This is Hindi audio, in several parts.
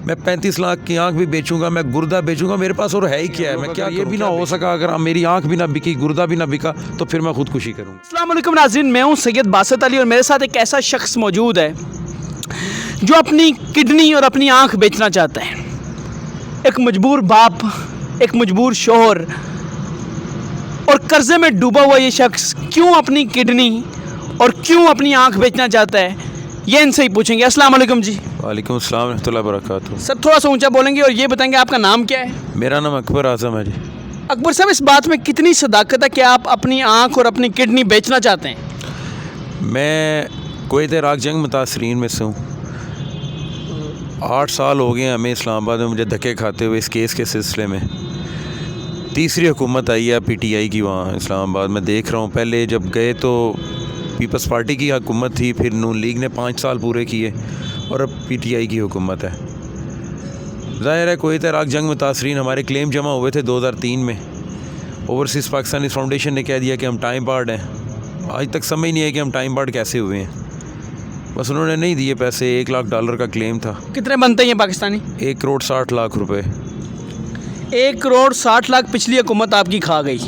मैं 35 लाख की आँख भी बेचूंगा, मैं गुर्दा बेचूंगा, मेरे पास और है ही क्या है। मैं क्या ये भी ना हो सका, अगर मेरी आँख भी ना बिकी, गुर्दा भी ना बिका, तो फिर मैं खुदकुशी करूँगा। अस्सलाम वालेकुम नाज़रीन, मैं हूँ सैयद बासत अली और मेरे साथ एक ऐसा शख्स मौजूद है जो अपनी किडनी और अपनी आँख बेचना चाहता है। एक मजबूर बाप, एक मजबूर शोहर और कर्जे में डूबा हुआ ये शख्स क्यों अपनी किडनी और क्यों अपनी आँख बेचना चाहता है, ये इनसे ही पूछेंगे। अस्सलाम वालेकुम जी। वालेकुम अस्सलाम रहमतुल्लाहि व बरकातुहू। सर थोड़ा सा ऊंचा बोलेंगे और ये बताएंगे आपका नाम क्या है? मेरा नाम अकबर आज़म है जी। अकबर साहब, इस बात में कितनी सदाकत है कि आप अपनी आँख और अपनी किडनी बेचना चाहते हैं? मैं कुवैत इराक़ जंग मुतासरीन में से हूँ। 8 साल हो गए हमें इस्लामाबाद में मुझे धक्के खाते हुए इस केस के सिलसिले में। तीसरी हुकूमत आई है PTI की वहाँ इस्लामाबाद में। देख रहा हूँ, पहले जब गए तो पीपल्स पार्टी की हुकूमत थी, फिर नून लीग ने 5 साल पूरे किए और अब PTI की हुकूमत है। ज़ाहिर है कुवैत इराक़ जंग मुतासरीन, हमारे क्लेम जमा हुए थे 2003 में। ओवरसीज़ पाकिस्तानी फाउंडेशन ने कह दिया कि हम टाइम बार्ड हैं। आज तक समझ नहीं है कि हम टाइम बार्ड कैसे हुए हैं। बस उन्होंने नहीं दिए पैसे। $1 लाख का क्लेम था। कितने बनते हैं ये पाकिस्तानी? 1 करोड़ 60 लाख रुपए। 1 करोड़ 60 लाख पिछली हुकूमत आपकी खा गई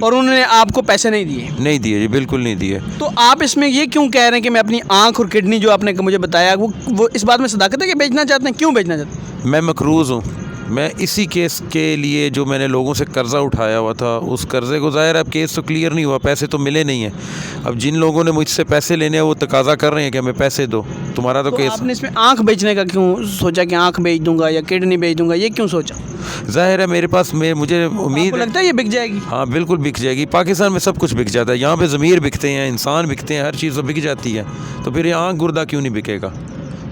और उन्होंने आपको पैसे नहीं दिए? नहीं दिए जी, बिल्कुल नहीं दिए। तो आप इसमें ये क्यों कह रहे हैं कि मैं अपनी आंख और किडनी जो आपने मुझे बताया वो इस बात में सदाकत है कि बेचना चाहते हैं? क्यों बेचना चाहते हैं? मैं मकरूज़ हूँ। मैं इसी केस के लिए जो मैंने लोगों से कर्ज़ा उठाया हुआ था, उस कर्ज़े को, ज़ाहिर है अब केस तो क्लियर नहीं हुआ, पैसे तो मिले नहीं हैं। अब जिन लोगों ने मुझसे पैसे लेने हैं वो तकाज़ा कर रहे हैं कि हमें पैसे दो, तुम्हारा तो केस। आपने इसमें आंख बेचने का क्यों सोचा कि आंख बेच दूंगा या किडनी बेच दूंगा, ये क्यों सोचा? ज़ाहिर है मेरे पास मुझे उम्मीद आपको लगता है ये बिक जाएगी? हाँ बिल्कुल बिक जाएगी। पाकिस्तान में सब कुछ बिक जाता है। यहाँ पे ज़मीर बिकते हैं, इंसान बिकते हैं, हर चीज़ तो बिक जाती है। तो फिर ये आँख गुर्दा क्यों नहीं बिकेगा?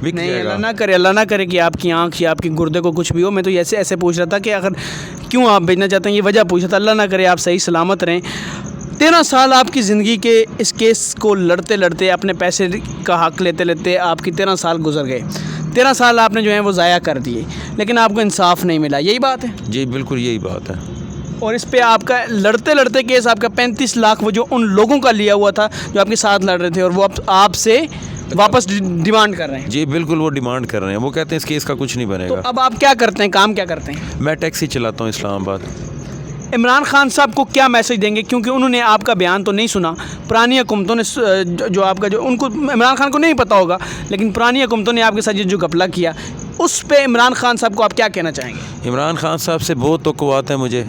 बिक नहीं, जाएगा। अल्लाह ना करे कि आपकी आंख या आपकी गुर्दे को कुछ भी हो। मैं तो ऐसे पूछ रहा था कि अगर क्यों आप बेचना चाहते हैं, ये वजह पूछा था। अल्लाह ना करे आप सही सलामत रहें। 13 साल आपकी ज़िंदगी के इस केस को लड़ते लड़ते, अपने पैसे का हक़ लेते लेते आपकी 13 साल गुजर गए। 13 साल आपने जो है वो ज़ाया कर दिए, लेकिन आपको इंसाफ नहीं मिला। यही बात है जी, बिल्कुल यही बात है। और इस पे आपका लड़ते लड़ते केस आपका 35 लाख वो जो उन लोगों का लिया हुआ था जो आपके साथ लड़ रहे थे, और वो आपसे वापस डिमांड कर रहे हैं। जी बिल्कुल, वो डिमांड कर रहे हैं। वो कहते हैं इस केस का कुछ नहीं बनेगा। तो अब आप क्या करते हैं, काम क्या करते हैं? मैं टैक्सी चलाता हूँ इस्लामाबाद। इमरान खान साहब को क्या मैसेज देंगे, क्योंकि उन्होंने आपका बयान तो नहीं सुना। पुरानी हुकूमतों ने जो आपका जो उनको, इमरान खान को नहीं पता होगा, लेकिन पुरानी हुकूमतों ने आपके साथ जो घपला किया, उस पे इमरान खान साहब को आप क्या कहना चाहेंगे? इमरान खान साहब से बहुत तवक्कुआत है मुझे,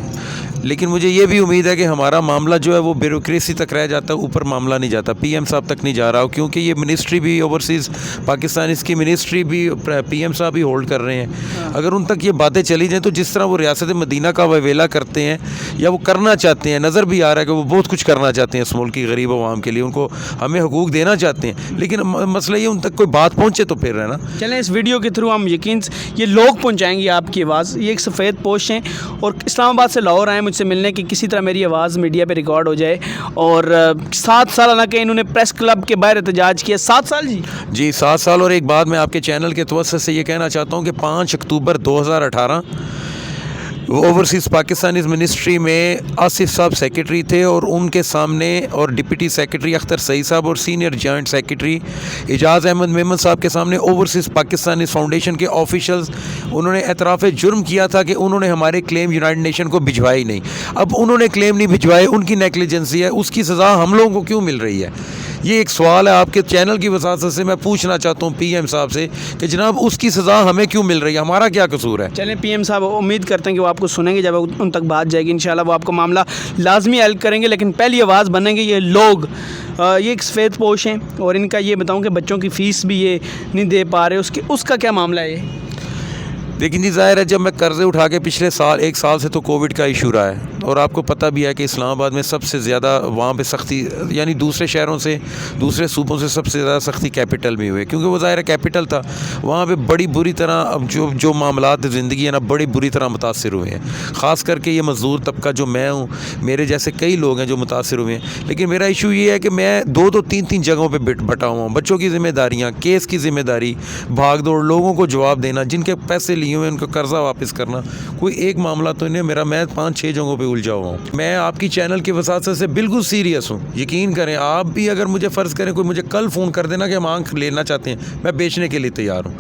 लेकिन मुझे ये भी उम्मीद है कि हमारा मामला जो है वो ब्यूरोक्रेसी तक रह जाता है, ऊपर मामला नहीं जाता, PM साहब तक नहीं जा रहा हो, क्योंकि ये मिनिस्ट्री भी ओवरसीज़ पाकिस्तान, इसकी मिनिस्ट्री भी PM साहब ही होल्ड कर रहे हैं। अगर उन तक ये बातें चली जाएँ तो जिस तरह वो रियासत मदीना का ववेला करते हैं या वो करना चाहते हैं, नज़र भी आ रहा है कि वो बहुत कुछ करना चाहते हैं इस मुल्क की गरीब अवाम के लिए, उनको हमें हकूक़ देना चाहते हैं, लेकिन मसला ये उन तक कोई बात पहुँचे तो फिर है ना। चलें, इस वीडियो के थ्रू हम यकीन ये लोग पहुँचाएंगे आपकी आवाज़। ये एक सफ़ेद पोश हैं और इस्लामाबाद से लाहौर आए मुझसे मिलने की, किसी तरह मेरी आवाज़ मीडिया पे रिकॉर्ड हो जाए। और 7 साल ना कि इन्होंने प्रेस क्लब के बाहर एहतजाज किया। 7 साल जी 7 साल। और एक बात मैं आपके चैनल के तवज्जुह से ये कहना चाहता हूँ कि 5 अक्टूबर 2018 ओवरसीज़ पाकिस्तानी मिनिस्ट्री में आसिफ साहब सेक्रेटरी थे और उनके सामने, और डिप्टी सेक्रेटरी अख्तर सईद साहब और सीनियर जॉइंट सेक्रेटरी एजाज़ अहमद मेमन साहब के सामने ओवरसीज़ पाकिस्तानी फाउंडेशन के ऑफिशल्स, उन्होंने एतराफ़ जुर्म किया था कि उन्होंने हमारे क्लेम यूनाइटेड नेशन को भिजवाई नहीं। अब उन्होंने क्लेम नहीं भिजवाए, उनकी नेग्लिजेंसी है, उसकी सज़ा हम लोगों को क्यों मिल रही है? ये एक सवाल है आपके चैनल की वसात से मैं पूछना चाहता हूँ PM साहब से कि जनाब उसकी सज़ा हमें क्यों मिल रही है, हमारा क्या कसूर है? चलें, PM साहब उम्मीद करते हैं कि वो आपको सुनेंगे, जब उन तक बात जाएगी इंशाल्लाह वो आपको मामला लाजमी हेल्प करेंगे। लेकिन पहली आवाज़ बनेंगे ये लोग। ये एक सफ़ेद पोश हैं और इनका ये बताऊँ कि बच्चों की फ़ीस भी ये नहीं दे पा रहे, उसका क्या मामला है ये? लेकिन जी ज़ाहिर है, जब मैं कर्ज़े उठा के पिछले साल 1 साल से तो कोविड का इशू रहा है, और आपको पता भी है कि इस्लामाबाद में सबसे ज़्यादा वहाँ पे सख्ती, यानी दूसरे शहरों से, दूसरे सूबों से सबसे ज़्यादा सख्ती कैपिटल में हुई, क्योंकि वो ज़ाहिर है कैपिटल था। वहाँ पे बड़ी बुरी तरह अब जो मामलात ज़िंदगी है ना, बड़ी बुरी तरह मुतासिर हुए हैं। ख़ास करके ये मज़दूर तबका जो मैं हूँ, मेरे जैसे कई लोग हैं जो मुतासिर हुए हैं। लेकिन मेरा इशू ये है कि मैं 2-2, 3-3 जगहों पर बटा हुआ हूँ। बच्चों की ज़िम्मेदारियाँ, केस की ज़िम्मेदारी, भाग दौड़, लोगों को जवाब देना, जिनके पैसे लिए हुए उनको कर्जा वापस करना, कोई एक मामला तो नहीं मेरा। मैं 5-6 जगहों पे उलझा हुआ हूँ। मैं आपकी चैनल की वसात से बिल्कुल सीरियस हूँ, यकीन करें। आप भी अगर मुझे फ़र्ज़ करें, कोई मुझे कल फ़ोन कर देना कि हम आँख लेना चाहते हैं, मैं बेचने के लिए तैयार हूँ।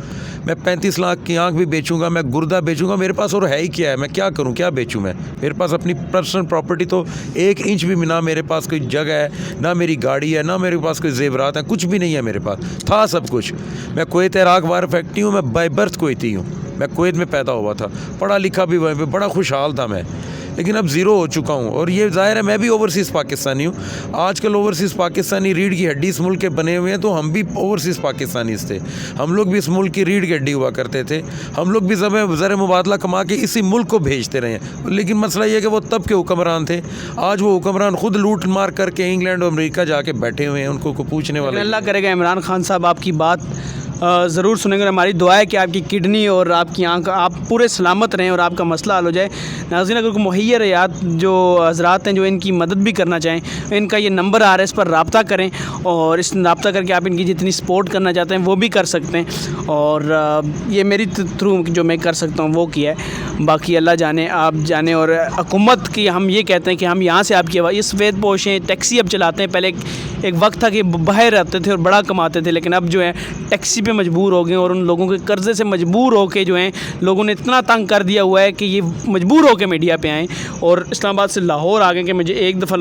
मैं 35 लाख की आंख भी बेचूंगा, मैं गुर्दा बेचूंगा, मेरे पास और है ही क्या है, मैं क्या करूं, क्या बेचूं मैं? मेरे पास अपनी पर्सनल प्रॉपर्टी तो 1 इंच भी ना मेरे पास कोई जगह है, ना मेरी गाड़ी है, ना मेरे पास कोई जेवरात है, कुछ भी नहीं है मेरे पास। था सब कुछ। मैं कुवैत इराक वार फैक्ट्री हूँ, मैं बाय बर्थ कुवैती हूँ, मैं कुवैत में पैदा हुआ था, पढ़ा लिखा भी वहीं पे, बड़ा खुशहाल था मैं। लेकिन अब ज़ीरो हो चुका हूँ और ये ज़ाहिर है मैं भी ओवरसीज़ पाकिस्तानी हूँ। आजकल ओवरसीज़ पाकिस्तानी रीढ़ की हड्डी इस मुल्क के बने हुए हैं, तो हम भी ओवरसीज़ पाकिस्तानीज़ थे। हम लोग भी इस मुल्क की रीढ़ की हड्डी हुआ करते थे। हम लोग भी ज़र मुबादला कमा के इसी मुल्क को भेजते रहे हैं। लेकिन मसला ये है कि वो तब के हुक्मरान थे, आज वो हुक्मरान खुद लूट मार करके इंग्लैंड और अमेरिका जाके बैठे हुए हैं, उनको को पूछने वाले। अल्लाह करेगा इमरान खान साहब आपकी बात ज़रूर सुनेंगे। हमारी दुआ है कि आपकी किडनी और आपकी आंख आप पूरे सलामत रहें और आपका मसला हल हो जाए। नाज़रीन, अगर कोई मुहैया याद जो हज़रात हैं जो इनकी मदद भी करना चाहें, इनका ये नंबर आ रहा है, इस पर रब्ता करें और इस रब्ता करके आप इनकी जितनी सपोर्ट करना चाहते हैं वो भी कर सकते हैं। और ये मेरी थ्रू जो मैं कर सकता हूँ वो किया है, बाकी अल्लाह जाने, आप जाने। और हुकूमत की हम ये कहते हैं कि हम यहाँ से आपकी आवाज़, इस सफ़ेद पोशें टैक्सी अब चलाते हैं। पहले एक वक्त था कि बाहर रहते थे और बड़ा कमाते थे, लेकिन अब जो है टैक्सी पे मजबूर हो गए और उन लोगों के कर्ज़े से मजबूर होके जो हैं लोगों ने इतना तंग कर दिया हुआ है कि ये मजबूर होकर मीडिया पे आएँ और इस्लामाबाद से लाहौर आ गए कि मुझे एक दफ़ा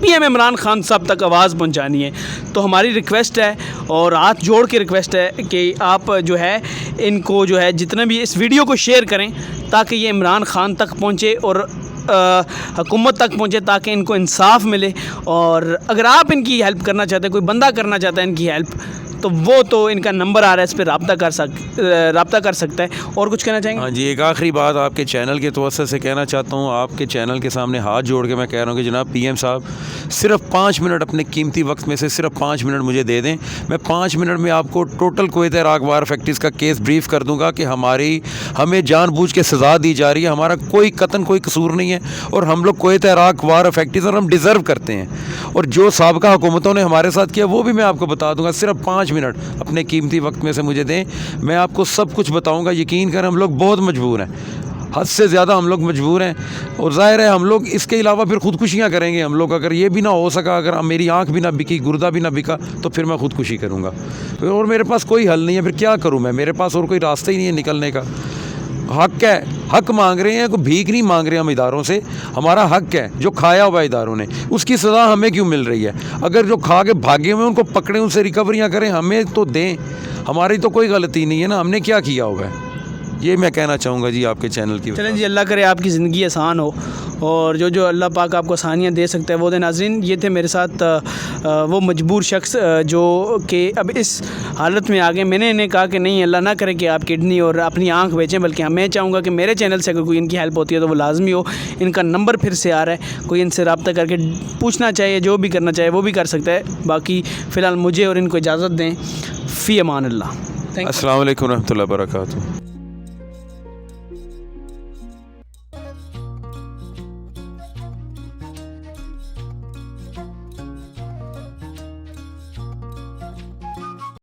PM इमरान खान साहब तक आवाज़ पहुंचानी है। तो हमारी रिक्वेस्ट है और हाथ जोड़ के रिक्वेस्ट है कि आप जो है इनको जो है जितना भी इस वीडियो को शेयर करें ताकि ये इमरान खान तक पहुँचे और हुकूमत तक पहुँचे, ताकि इनको इंसाफ मिले। और अगर आप इनकी हेल्प करना चाहते हैं, कोई बंदा करना चाहता है इनकी हेल्प, तो वो तो इनका नंबर आ रहा है, इस पर रब्ता कर सकता है। और कुछ कहना चाहेंगे? हाँ जी, एक आखिरी बात आपके चैनल के तवज्जो से कहना चाहता हूँ। आपके चैनल के सामने हाथ जोड़ के मैं कह रहा हूँ कि जनाब PM साहब सिर्फ 5 मिनट अपने कीमती वक्त में से सिर्फ 5 मिनट मुझे दे दें। मैं 5 मिनट में आपको टोटल कुवैत इराक वार फैक्ट्रीज़ का केस ब्रीफ कर दूँगा कि हमें जानबूझ के सज़ा दी जा रही है, हमारा कोई कतन कोई कसूर नहीं है और हम लोग कुवैत इराक वार फैक्ट्रीज़ और हम डिज़र्व करते हैं। और जो साबिक़ा हुकूमतों ने हमारे साथ किया वो भी मैं आपको बता दूँगा। सिर्फ 5 मिनट अपने कीमती वक्त में से मुझे दें, मैं आपको सब कुछ बताऊंगा। यकीन कर, हम लोग बहुत मजबूर हैं, हद से ज़्यादा हम लोग मजबूर हैं। और ज़ाहिर है हम लोग इसके अलावा फिर ख़ुदकुशियाँ करेंगे। हम लोग अगर ये भी ना हो सका, अगर मेरी आंख भी ना बिकी, गुर्दा भी ना बिका, तो फिर मैं ख़ुदकुशी करूँगा। और मेरे पास कोई हल नहीं है, फिर क्या करूँ मैं? मेरे पास और कोई रास्ता ही नहीं है निकलने का। हक है, हक मांग रहे हैं, कोई भीख नहीं मांग रहे हम इदारों से। हमारा हक है जो खाया हुआ इदारों ने, उसकी सज़ा हमें क्यों मिल रही है? अगर जो खा के भागे हुए उनको पकड़ें, उनसे रिकवरियाँ करें, हमें तो दें। हमारी तो कोई गलती नहीं है ना, हमने क्या किया होगा? ये मैं कहना चाहूँगा जी आपके चैनल की। चलें जी, अल्लाह करे आपकी ज़िंदगी आसान हो और जो अल्लाह पाक आपको आसानियाँ दे सकता है वो दे। नाज़रीन, ये थे मेरे साथ वो मजबूर शख्स जो कि अब इस हालत में आ गए। मैंने इन्हें कहा कि नहीं, अल्लाह ना करे कि आप किडनी और अपनी आंख बेचें, बल्कि मैं चाहूँगा कि मेरे चैनल से अगर कोई इनकी हेल्प होती है तो वो लाजमी हो। इनका नंबर फिर से आ रहा है, कोई इनसे रब्ता करके पूछना चाहिए, जो भी करना चाहिए वो भी कर सकता है। बाकी फ़िलहाल मुझे और इनको इजाज़त दें। फ़ी अमान अल्लाह। अस्सलाम वालेकुम रहमतुल्लाहि व बरकातुहू।